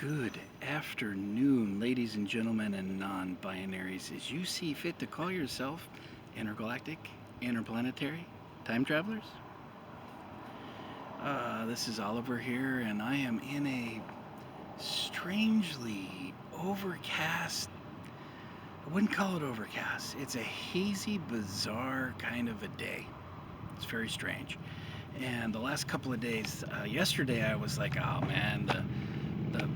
Good afternoon, ladies and gentlemen, and non-binaries, as you see fit to call yourself intergalactic, interplanetary time travelers. This is Oliver here, and I am in a strangely overcast. I wouldn't call it overcast. It's a hazy, bizarre kind of a day. It's very strange. And the last couple of days, yesterday I was like, oh man, the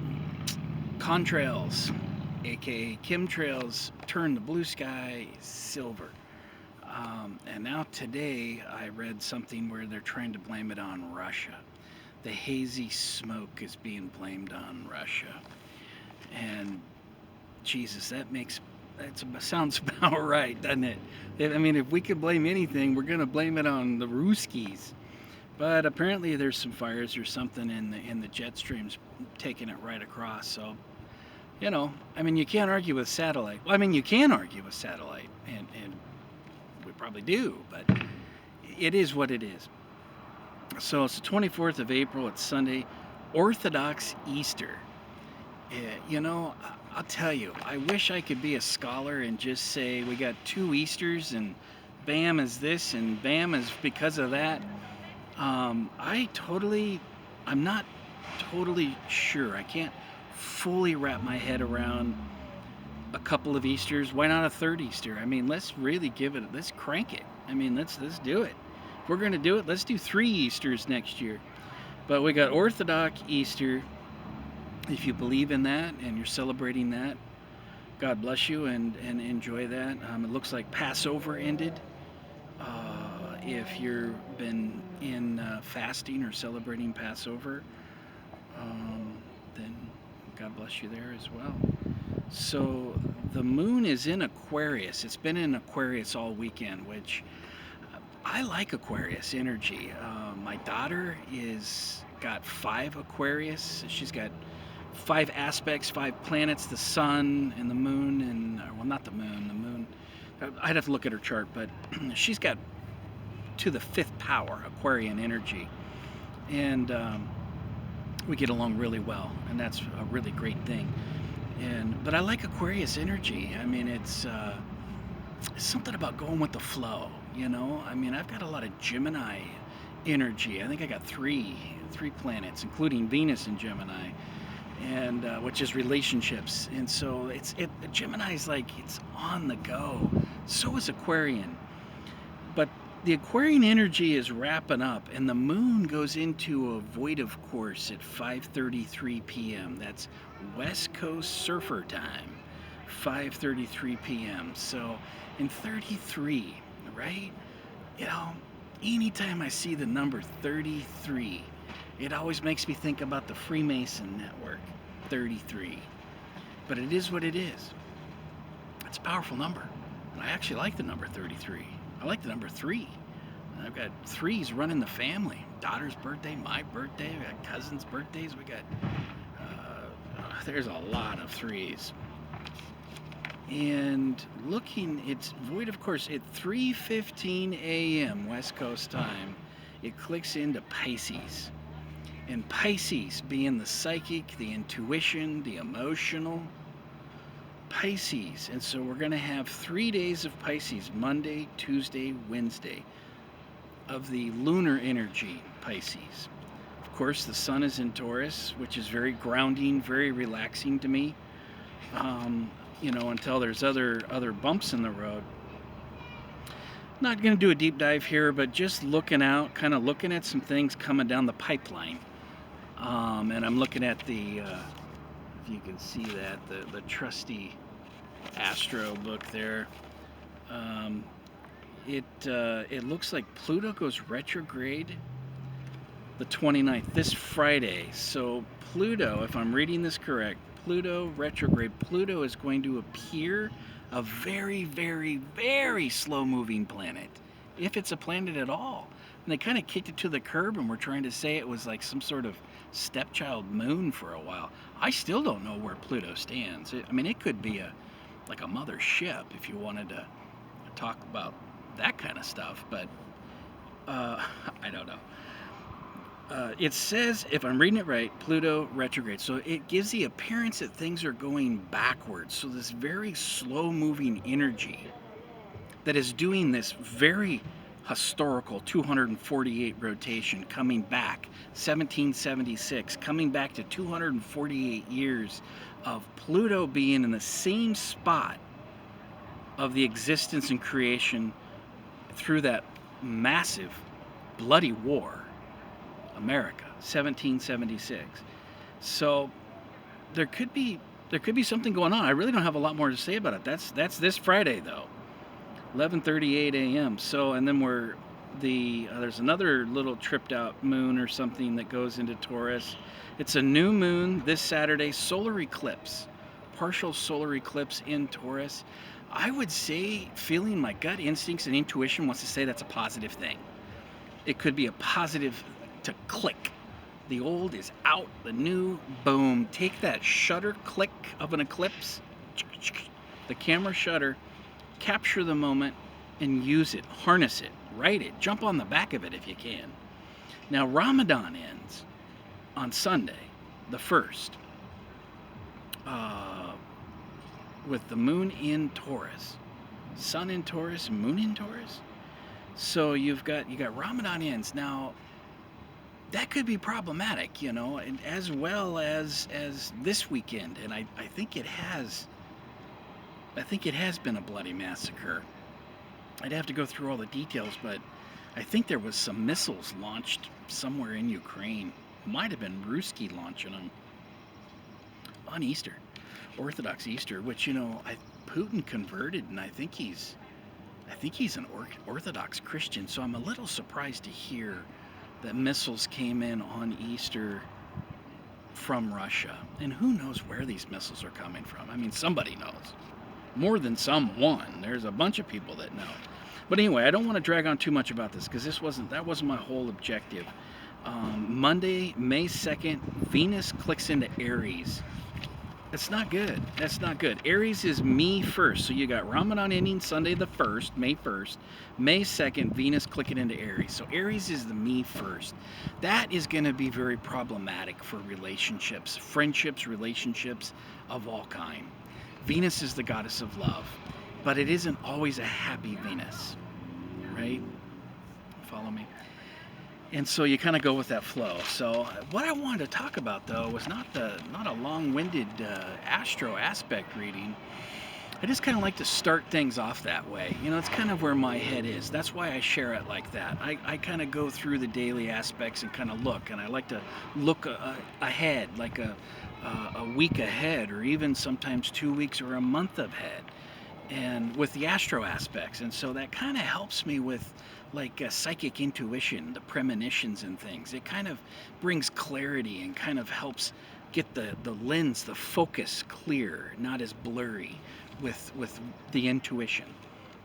contrails, aka chemtrails, turn the blue sky silver. And now today I read something where they're trying to blame it on Russia. The hazy smoke is being blamed on Russia. And Jesus, that sounds about right, doesn't it? I mean, if we could blame anything, we're going to blame it on the Ruskies. But apparently there's some fires or something in the jet streams taking it right across. So, I mean, you can't argue with satellite. Well, I mean, you can argue with satellite, and we probably do, but it is what it is. So it's the 24th of April. It's Sunday, Orthodox Easter. I'll tell you, I wish I could be a scholar and just say we got two Easters and bam is this and bam is because of that. I'm not totally sure. I can't fully wrap my head around a couple of Easters. Why not a third Easter? I mean, let's really let's crank it. I mean, let's do it. If we're going to do it, let's do 3 Easters next year. But we got Orthodox Easter. If you believe in that and you're celebrating that, God bless you and enjoy that. It looks like Passover ended. If you've been in fasting or celebrating Passover, then God bless you there as well. So the moon is in Aquarius. It's been in Aquarius all weekend, which I like Aquarius energy. My daughter got 5 Aquarius. She's got 5 aspects, 5 planets, the sun and the moon, and well, not the moon, the moon. I'd have to look at her chart, but she's got to the 5th power, Aquarian energy, and we get along really well, and that's a really great thing. But I like Aquarius energy. I mean, it's something about going with the flow. I mean, I've got a lot of Gemini energy. I think I got three planets, including Venus in Gemini, and which is relationships. And so Gemini is like it's on the go. So is Aquarian, but the Aquarian energy is wrapping up, and the moon goes into a voidove course at 5:33 p.m. That's West Coast surfer time, 5:33 p.m. So in 33, right? Anytime I see the number 33, it always makes me think about the Freemason network, 33. But it is what it is. It's a powerful number. And I actually like the number 33. I like the number 3. I've got 3s running the family. Daughter's birthday, my birthday, we got cousins' birthdays. We got, there's a lot of 3s. And it's void, of course, at 3:15 a.m. West Coast time. It clicks into Pisces. And Pisces being the psychic, the intuition, the emotional. Pisces. And so we're going to have 3 days of Pisces, Monday, Tuesday, Wednesday, of the lunar energy, Pisces. Of course, the sun is in Taurus, which is very grounding, very relaxing to me, until there's other bumps in the road. Not going to do a deep dive here, but just looking out, kind of looking at some things coming down the pipeline. And I'm looking at the, if you can see that, the trusty Astro book there. It looks like Pluto goes retrograde the 29th, this Friday. So Pluto, if I'm reading this correct, Pluto retrograde. Pluto is going to appear a very, very, very slow-moving planet, if it's a planet at all. And they kind of kicked it to the curb and were trying to say it was like some sort of stepchild moon for a while. I still don't know where Pluto stands. It could be like a mother ship if you wanted to talk about that kind of stuff, but I don't know. It says, if I'm reading it right, Pluto retrograde. So it gives the appearance that things are going backwards. So this very slow moving energy that is doing this very historical 248 rotation coming back 1776, coming back to 248 years of Pluto being in the same spot of the existence and creation through that massive bloody war, America, 1776. So there could be something going on. I really don't have a lot more to say about it. That's this Friday though, 11:38 a.m. So, and then there's another little tripped out moon or something that goes into Taurus. It's a new moon this Saturday, solar eclipse, partial solar eclipse in Taurus. I would say, feeling my gut instincts and intuition wants to say that's a positive thing. It could be a positive to click. The old is out, the new, boom. Take that shutter click of an eclipse, the camera shutter, capture the moment and use it, harness it, write it, jump on the back of it if you can. Now, Ramadan ends on Sunday, the 1st, with the moon in Taurus, sun in Taurus, moon in Taurus. So you got Ramadan ends. Now, that could be problematic, and as well as this weekend, and I think it has. I think it has been a bloody massacre. I'd have to go through all the details, but I think there was some missiles launched somewhere in Ukraine. Might have been Ruski launching them on Easter, Orthodox Easter, which Putin converted, and I think he's an Orthodox Christian. So I'm a little surprised to hear that missiles came in on Easter from Russia, and who knows where these missiles are coming from. I mean, somebody knows. More than someone. There's a bunch of people that know. But anyway, I don't want to drag on too much about this because that wasn't my whole objective. Monday, May 2nd, Venus clicks into Aries. That's not good. That's not good. Aries is me first. So you got Ramadan ending Sunday the 1st, May 1st. May 2nd, Venus clicking into Aries. So Aries is the me first. That is going to be very problematic for relationships, friendships, relationships of all kind. Venus is the goddess of love, but it isn't always a happy Venus, right? Follow me? And so you kind of go with that flow. So what I wanted to talk about, though, was not a long-winded Astro aspect reading. I just kind of like to start things off that way. It's kind of where my head is. That's why I share it like that. I kind of go through the daily aspects and kind of look, and I like to look ahead, like a week ahead, or even sometimes 2 weeks or a month ahead, and with the Astro aspects. And so that kind of helps me with psychic intuition, the premonitions and things. It kind of brings clarity and kind of helps get the lens, the focus clear, not as blurry with the intuition,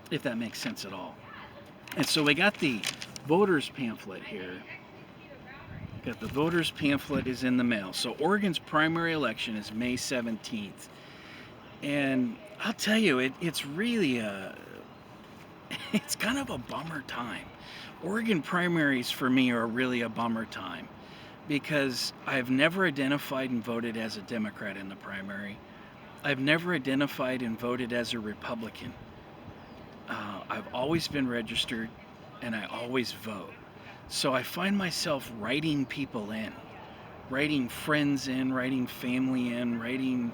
if that makes sense at all. And so we got the voters pamphlet here. Got the voters pamphlet is in the mail. So Oregon's primary election is May 17th. And I'll tell you, it's really it's kind of a bummer time. Oregon primaries for me are really a bummer time because I've never identified and voted as a Democrat in the primary. I've never identified and voted as a Republican. I've always been registered and I always vote. So I find myself writing people in, writing friends in, writing family in, writing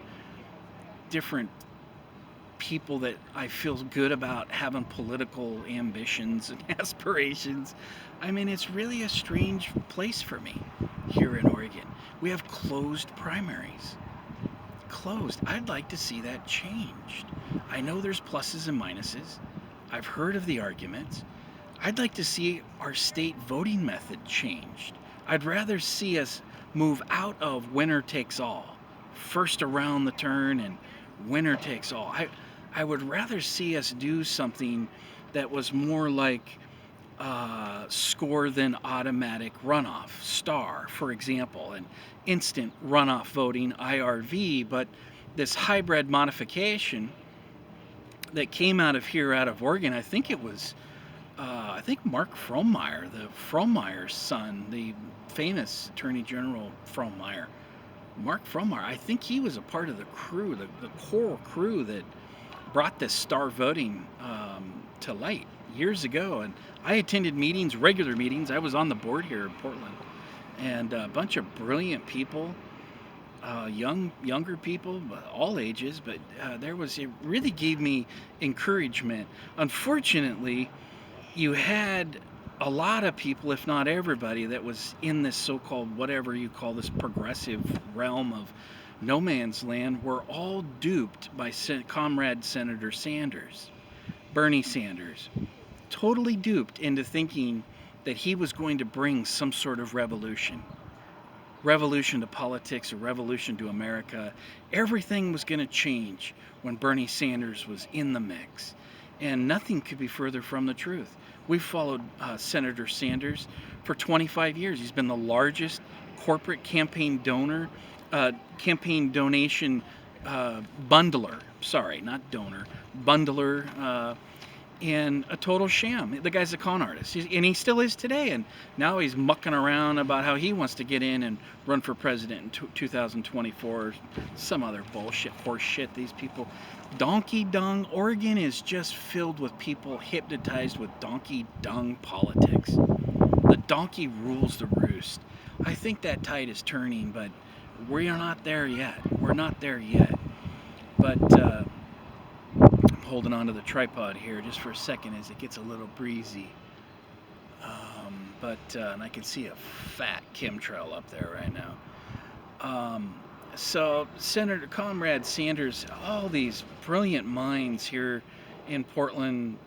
different people that I feel good about having political ambitions and aspirations. I mean, it's really a strange place for me here in Oregon. We have closed primaries. Closed. I'd like to see that changed. I know there's pluses and minuses. I've heard of the arguments. I'd like to see our state voting method changed. I'd rather see us move out of winner takes all, first around the turn and winner takes all. I would rather see us do something that was more like score than automatic runoff, STAR, for example, and instant runoff voting, IRV, but this hybrid modification that came out of Oregon, I think it was I think Mark Frohnmayer, the Frohnmayer's son, the famous Attorney General Frohnmayer. Mark Frohnmayer, I think he was a part of the crew, the core crew that brought this star voting to light years ago. And I attended meetings, regular meetings. I was on the board here in Portland, and a bunch of brilliant people, younger people, all ages. But it really gave me encouragement. Unfortunately, you had a lot of people, if not everybody, that was in this so-called, whatever you call this, progressive realm of no man's land, were all duped by Comrade Senator Sanders, Bernie Sanders, totally duped into thinking that he was going to bring some sort of revolution to politics, a revolution to America. Everything was going to change when Bernie Sanders was in the mix. And nothing could be further from the truth. We've followed Senator Sanders for 25 years. He's been the largest corporate campaign donation bundler. Sorry, not donor, bundler. And a total sham. The guy's a con artist, and he still is today. And now he's mucking around about how he wants to get in and run for president in 2024. Some other bullshit, horse shit. These people, donkey dung. Oregon is just filled with people hypnotized with donkey dung politics. The donkey rules the roost. I think that tide is turning, but we're not there yet. We're not there yet. But holding onto the tripod here just for a second as it gets a little breezy. And I can see a fat chemtrail up there right now. So Senator Comrade Sanders, all these brilliant minds here in Portland,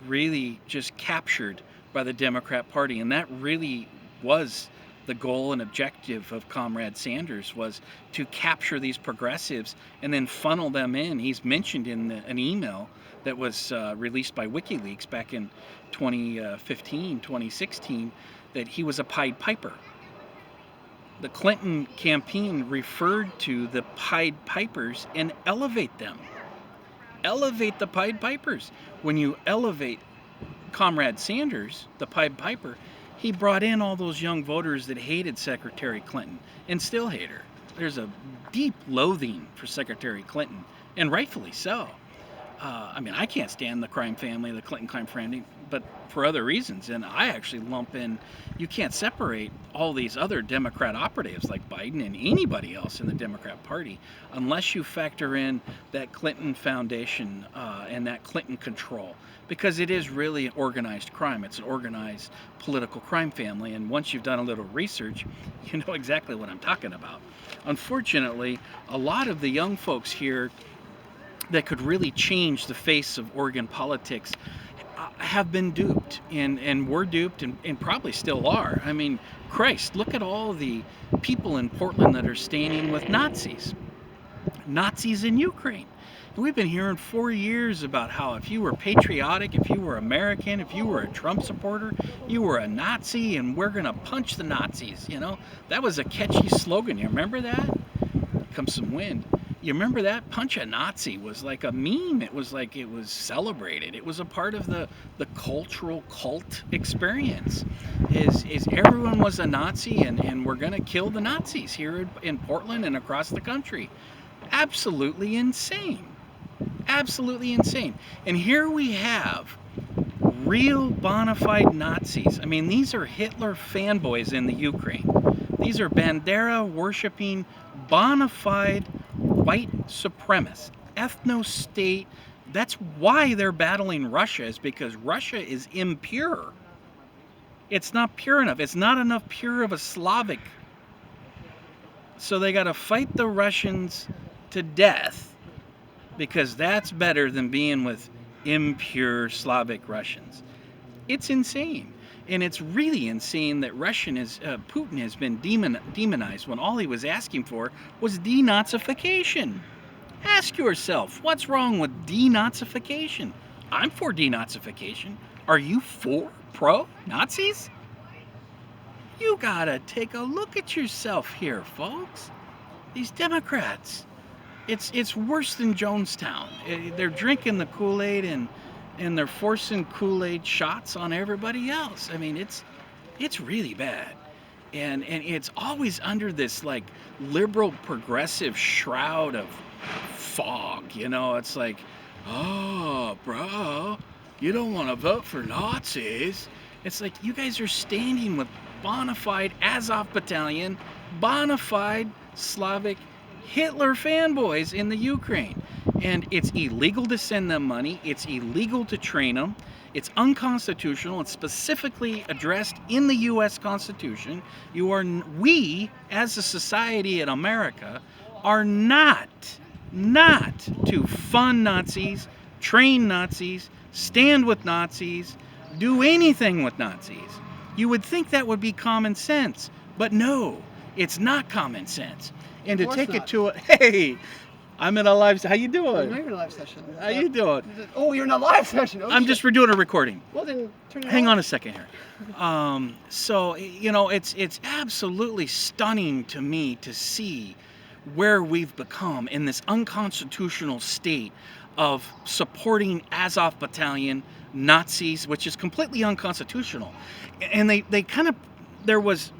really just captured by the Democrat Party, and that really was the goal and objective of Comrade Sanders, was to capture these progressives and then funnel them in. He's mentioned in an email that was released by WikiLeaks back in 2015, 2016, that he was a Pied Piper. The Clinton campaign referred to the Pied Pipers and elevate them. Elevate the Pied Pipers. When you elevate Comrade Sanders, the Pied Piper, he brought in all those young voters that hated Secretary Clinton and still hate her. There's a deep loathing for Secretary Clinton, and rightfully so. I can't stand the crime family, the Clinton crime family, but for other reasons. And I actually lump in, you can't separate all these other Democrat operatives like Biden and anybody else in the Democrat Party unless you factor in that Clinton Foundation and that Clinton control. Because it is really organized crime. It's an organized political crime family. And once you've done a little research, you know exactly what I'm talking about. Unfortunately, a lot of the young folks here that could really change the face of Oregon politics have been duped and were duped and probably still are. I mean, Christ, look at all the people in Portland that are standing with Nazis in Ukraine. We've been hearing for years about how if you were patriotic, if you were American, if you were a Trump supporter, you were a Nazi, and we're going to punch the Nazis. You know, that was a catchy slogan. You remember that? Here comes some wind. You remember that? Punch a Nazi was like a meme. It was like it was celebrated. It was a part of the cultural cult experience. Is everyone was a Nazi, and we're going to kill the Nazis here in Portland and across the country. Absolutely insane. Absolutely insane. And here we have real bona fide Nazis. I mean, these are Hitler fanboys in the Ukraine. These are Bandera worshipping bona fide white supremacists, ethno-state. That's why they're battling Russia, is because Russia is impure. It's not pure enough. It's not enough pure of a Slavic. So they got to fight the Russians to death, because that's better than being with impure Slavic Russians. It's insane. And it's really insane that Putin has been demonized when all he was asking for was denazification. Ask yourself, what's wrong with denazification? I'm for denazification. Are you pro-Nazis? You gotta take a look at yourself here, folks. These Democrats. It's worse than Jonestown. They're drinking the Kool-Aid, and and they're forcing Kool-Aid shots on everybody else. I mean, it's really bad. And it's always under this like liberal progressive shroud of fog, you know. It's like, oh, bro, you don't want to vote for Nazis. It's like you guys are standing with bona fide Azov battalion, bona fide Slavic Hitler fanboys in the Ukraine. And it's illegal to send them money. It's illegal to train them. It's unconstitutional. It's specifically addressed in the U.S. Constitution. We, as a society in America, are not to fund Nazis, train Nazis, stand with Nazis, do anything with Nazis. You would think that would be common sense, but no, it's not common sense. And to take it to a, hey, I'm in a live. How you doing? You're in a live session. How you doing? Oh, you're in a live session. Oh, I'm just doing a recording. Well, then turn it Hang off. on a second here. So you know, it's absolutely stunning to me to see where we've become in this unconstitutional state of supporting Azov battalion Nazis, which is completely unconstitutional. And they kind of, there was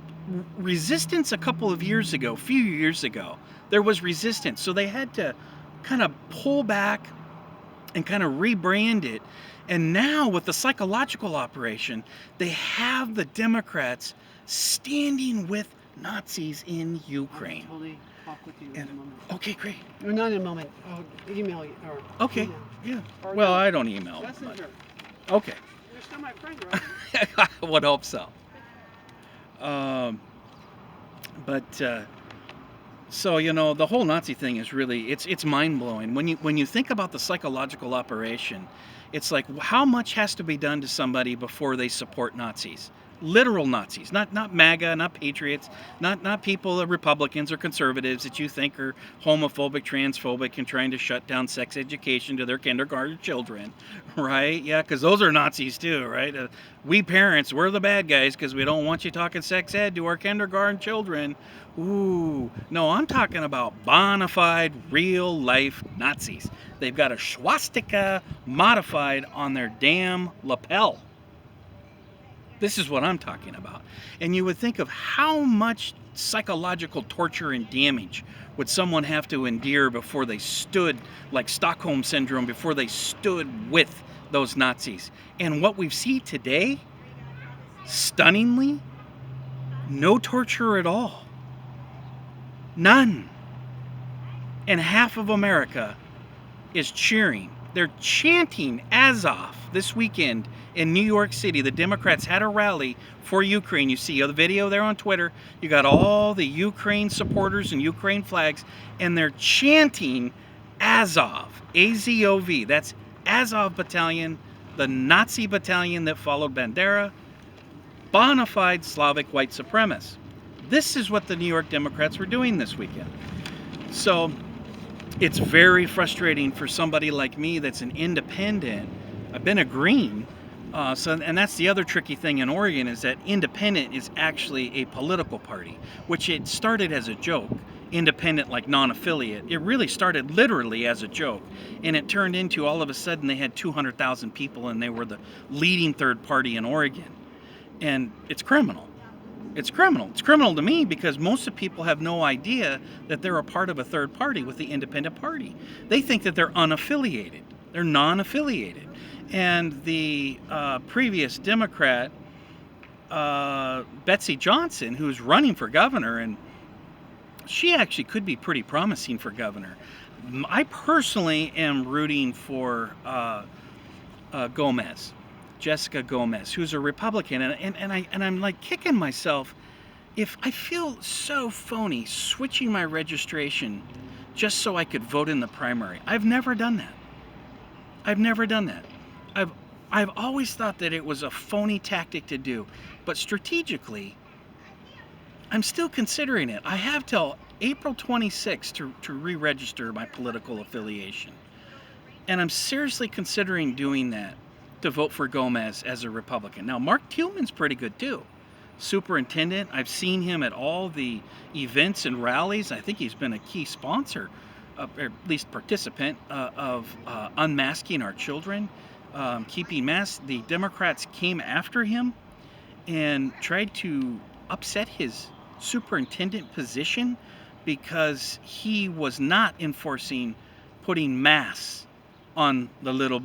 resistance a couple of years ago, a few years ago. There was resistance, so they had to kind of pull back and kind of rebrand it. And now with the psychological operation, they have the Democrats standing with Nazis in Ukraine. I'll totally talk with you in a moment. Okay, great. No, not in a moment. I'll email you. Or Okay, email. yeah. Or Well, no, I don't email. Messenger. But, okay. You're still my friend, right? I would hope so. So you know, the whole Nazi thing is really it's mind-blowing when you think about the psychological operation. It's like, how much has to be done to somebody before they support Nazis? Literal Nazis, not MAGA, not patriots, not people, Republicans or conservatives that you think are homophobic, transphobic, and trying to shut down sex education to their kindergarten children, right? Yeah, because those are Nazis too, right? We parents, we're the bad guys because we don't want you talking sex ed to our kindergarten children. Ooh, no, I'm talking about bona fide, real life Nazis. They've got a swastika modified on their damn lapel. This is what I'm talking about. And you would think of how much psychological torture and damage would someone have to endure before they stood, like Stockholm Syndrome, before they stood with those Nazis. And what we see today, stunningly, no torture at all. None. And half of America is cheering. They're chanting Azov this weekend in New York City. The Democrats had a rally for Ukraine. You see the video there on Twitter. You got all the Ukraine supporters and Ukraine flags, and they're chanting Azov, A-Z-O-V. That's Azov Battalion, the Nazi battalion that followed Bandera, bona fide Slavic white supremacists. This is what the New York Democrats were doing this weekend. So it's very frustrating for somebody like me that's an independent. I've been a Green. And that's the other tricky thing in Oregon, is that independent is actually a political party, which it started as a joke. Independent, like non-affiliate. It really started literally as a joke. And it turned into, all of a sudden, they had 200,000 people and they were the leading third party in Oregon. And it's criminal. It's criminal. It's criminal to me because most of the people have no idea that they're a part of a third party with the independent party. They think that they're unaffiliated. They're non-affiliated. And the previous Democrat, Betsy Johnson, who's running for governor, and she actually could be pretty promising for governor. I personally am rooting for Gomez. Jessica Gomez, who's a Republican, and I'm like kicking myself if I feel so phony switching my registration just so I could vote in the primary. I've never done that. I've never done that. I've always thought that it was a phony tactic to do, but strategically, I'm still considering it. I have till April 26th to re-register my political affiliation, and I'm seriously considering doing that, to vote for Gomez as a Republican. Now, Mark Tillman's pretty good too. Superintendent. I've seen him at all the events and rallies. I think he's been a key sponsor, or at least participant, of unmasking our children. keeping masks. The Democrats came after him and tried to upset his superintendent position because he was not enforcing putting masks on the little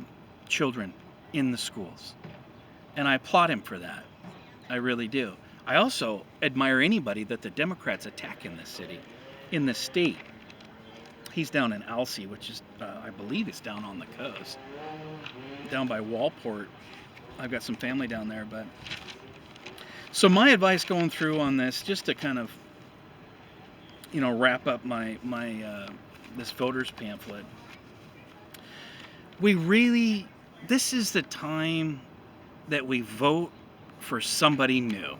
children in the schools. And I applaud him for that. I really do. I also admire anybody that the Democrats attack in this city, in this state. He's down in Alsea, which is, I believe, is down on the coast, down by Walport. I've got some family down there, but so my advice going through on this, just to kind of, wrap up my this voters pamphlet. This is the time that we vote for somebody new.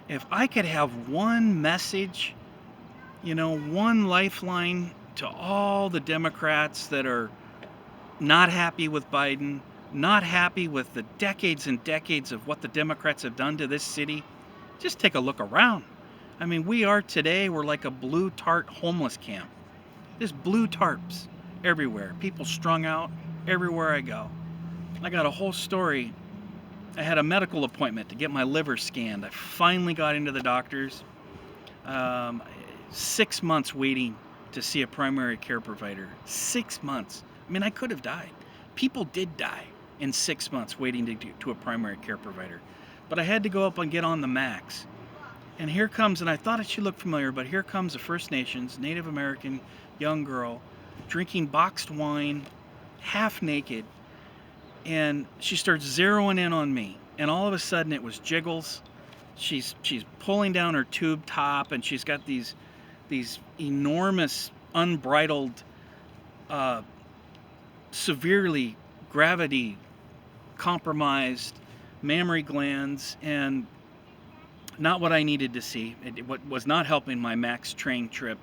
If I could have one message, one lifeline to all the Democrats that are not happy with Biden, not happy with the decades and decades of what the Democrats have done to this city, just take a look around. I mean, we're like a blue tart homeless camp. There's blue tarps everywhere. People strung out everywhere I go. I got a whole story. I had a medical appointment to get my liver scanned. I finally got into the doctor's. 6 months waiting to see a primary care provider. 6 months. I mean, I could have died. People did die in 6 months waiting to a primary care provider. But I had to go up and get on the max. And here comes, and I thought it should look familiar, but here comes a First Nations, Native American young girl drinking boxed wine, half naked, and she starts zeroing in on me. And all of a sudden it was jiggles. She's pulling down her tube top, and she's got these enormous, unbridled, severely gravity compromised mammary glands, and not what I needed to see. What was not helping my Max train trip.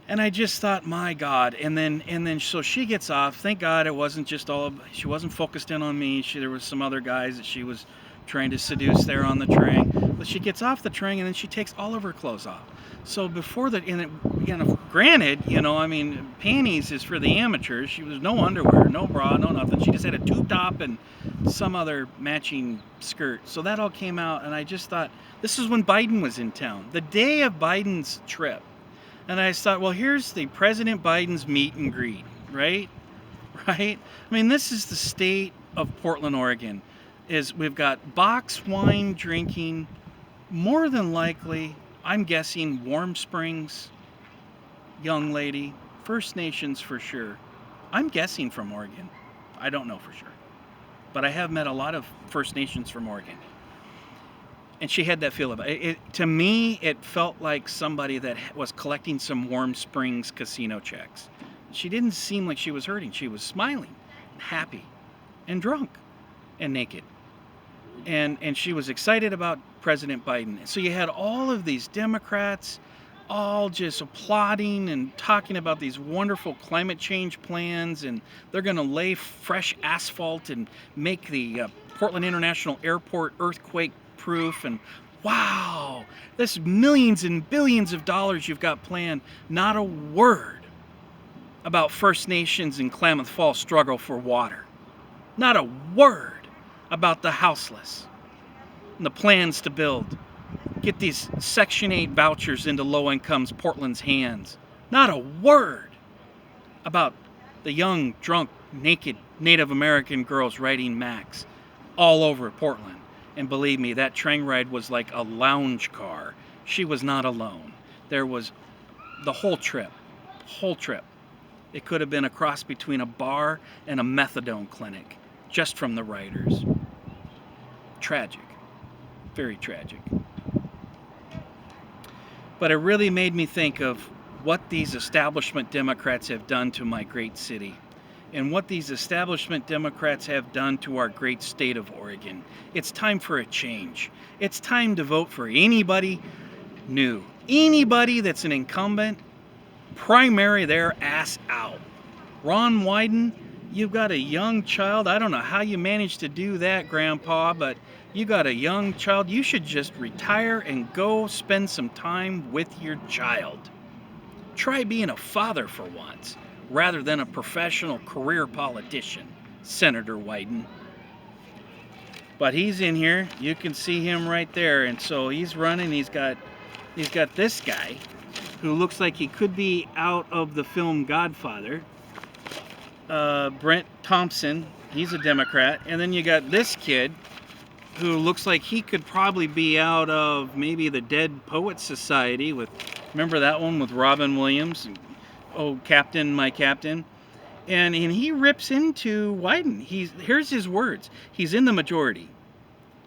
And I just thought, my God. And then so she gets off. Thank God it wasn't just she wasn't focused in on me. There was some other guys that she was trying to seduce there on the train. But she gets off the train, and then she takes all of her clothes off. So before that, granted, I mean, panties is for the amateurs. She was no underwear, no bra, no nothing. She just had a tube top and some other matching skirt. So that all came out, and I just thought, this is when Biden was in town, the day of Biden's trip. And I thought, well, here's the President Biden's meet and greet, right? Right? I mean, this is the state of Portland, Oregon. We've got box wine drinking, more than likely, I'm guessing Warm Springs young lady, First Nations for sure. I'm guessing from Oregon. I don't know for sure. But I have met a lot of First Nations from Oregon. And she had that feel about it. To me, it felt like somebody that was collecting some Warm Springs casino checks. She didn't seem like she was hurting. She was smiling, happy, and drunk, and naked. And she was excited about President Biden. So you had all of these Democrats all just applauding and talking about these wonderful climate change plans, and they're going to lay fresh asphalt and make the Portland International Airport earthquake proof, and wow, this millions and billions of dollars you've got planned. Not a word about First Nations and Klamath Falls struggle for water. Not a word about the houseless and the plans to get these Section 8 vouchers into low incomes Portland's hands. Not a word about the young, drunk, naked Native American girls riding Max all over Portland. And believe me, that train ride was like a lounge car. She was not alone. There was the whole trip. It could have been a cross between a bar and a methadone clinic, just from the riders. Tragic. Very tragic. But it really made me think of what these establishment Democrats have done to my great city, and what these establishment Democrats have done to our great state of Oregon. It's time for a change. It's time to vote for anybody new. Anybody that's an incumbent, primary their ass out. Ron Wyden, you've got a young child. I don't know how you managed to do that, Grandpa, but you got a young child. You should just retire and go spend some time with your child. Try being a father for once, rather than a professional career politician. Senator Wyden. But he's in here. You can see him right there. And so he's running. He's got this guy who looks like he could be out of the film Godfather. Brent Thompson. He's a Democrat. And then you got this kid who looks like he could probably be out of maybe the Dead Poets Society with, remember that one with Robin Williams? Oh, Captain, my Captain. And he rips into Wyden. Here's his words. He's in the majority.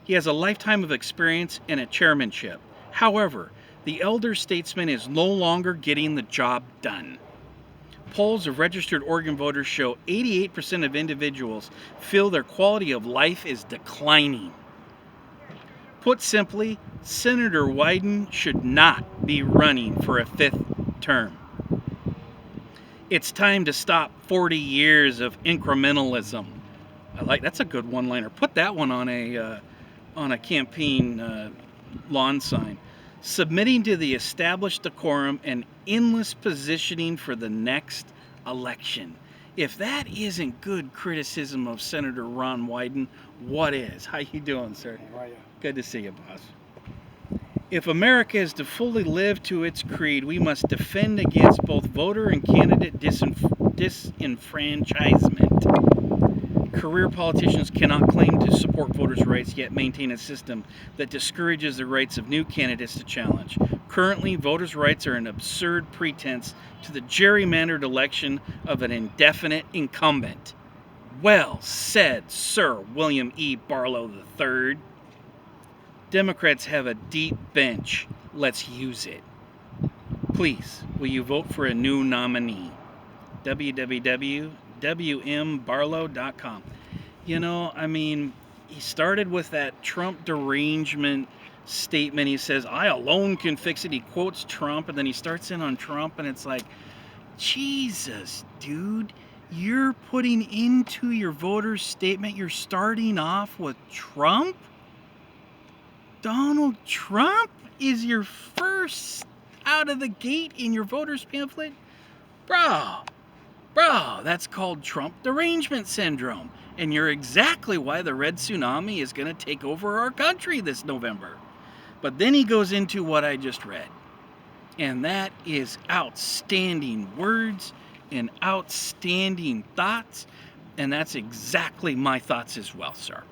He has a lifetime of experience and a chairmanship. However, the elder statesman is no longer getting the job done. Polls of registered Oregon voters show 88% of individuals feel their quality of life is declining. Put simply, Senator Wyden should not be running for a 5th term. It's time to stop 40 years of incrementalism. That's a good one-liner. Put that one on a campaign lawn sign. Submitting to the established decorum and endless positioning for the next election. If that isn't good criticism of Senator Ron Wyden, what is? How you doing, sir? How are you? Good to see you, boss. If America is to fully live to its creed, we must defend against both voter and candidate disenfranchisement. Career politicians cannot claim to support voters' rights, yet maintain a system that discourages the rights of new candidates to challenge. Currently, voters' rights are an absurd pretense to the gerrymandered election of an indefinite incumbent. Well said, Sir William E. Barlow III. Democrats have a deep bench. Let's use it. Please, will you vote for a new nominee? www.wmbarlow.com. You know, I mean, he started with that Trump derangement statement. He says, I alone can fix it. He quotes Trump, and then he starts in on Trump, and it's like, Jesus, dude, you're putting into your voter's statement, you're starting off with Trump? Donald Trump is your first out of the gate in your voter's pamphlet? Bro, that's called Trump derangement syndrome. And you're exactly why the red tsunami is going to take over our country this November. But then he goes into what I just read. And that is outstanding words and outstanding thoughts. And that's exactly my thoughts as well, sir.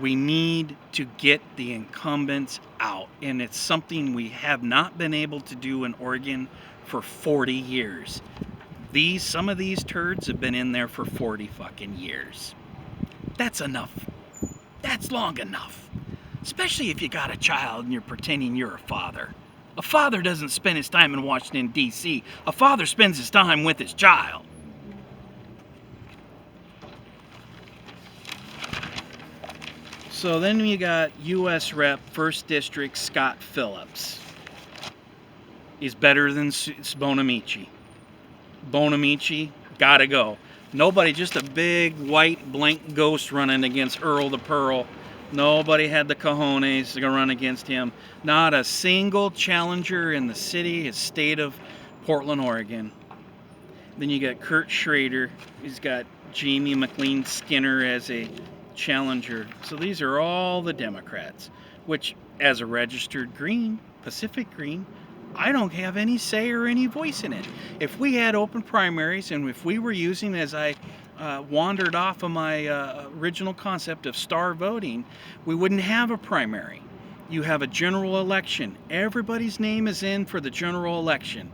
We need to get the incumbents out, and it's something we have not been able to do in Oregon for 40 years. Some of these turds have been in there for 40 fucking years. That's enough. That's long enough. Especially if you got a child and you're pretending you're a father. A father doesn't spend his time in Washington, D.C. A father spends his time with his child. So then we got U.S. Rep. 1st District Scott Phillips. He's better than Bonamici. Bonamici, gotta go. Nobody, just a big white blank ghost running against Earl the Pearl. Nobody had the cojones to go run against him. Not a single challenger in the state of Portland, Oregon. Then you got Kurt Schrader. He's got Jamie McLean Skinner as a challenger. So these are all the Democrats, which as a registered Green, Pacific Green, I don't have any say or any voice in it. If we had open primaries and if we were using, as I wandered off of my original concept of star voting, we wouldn't have a primary. You have a general election. Everybody's name is in for the general election.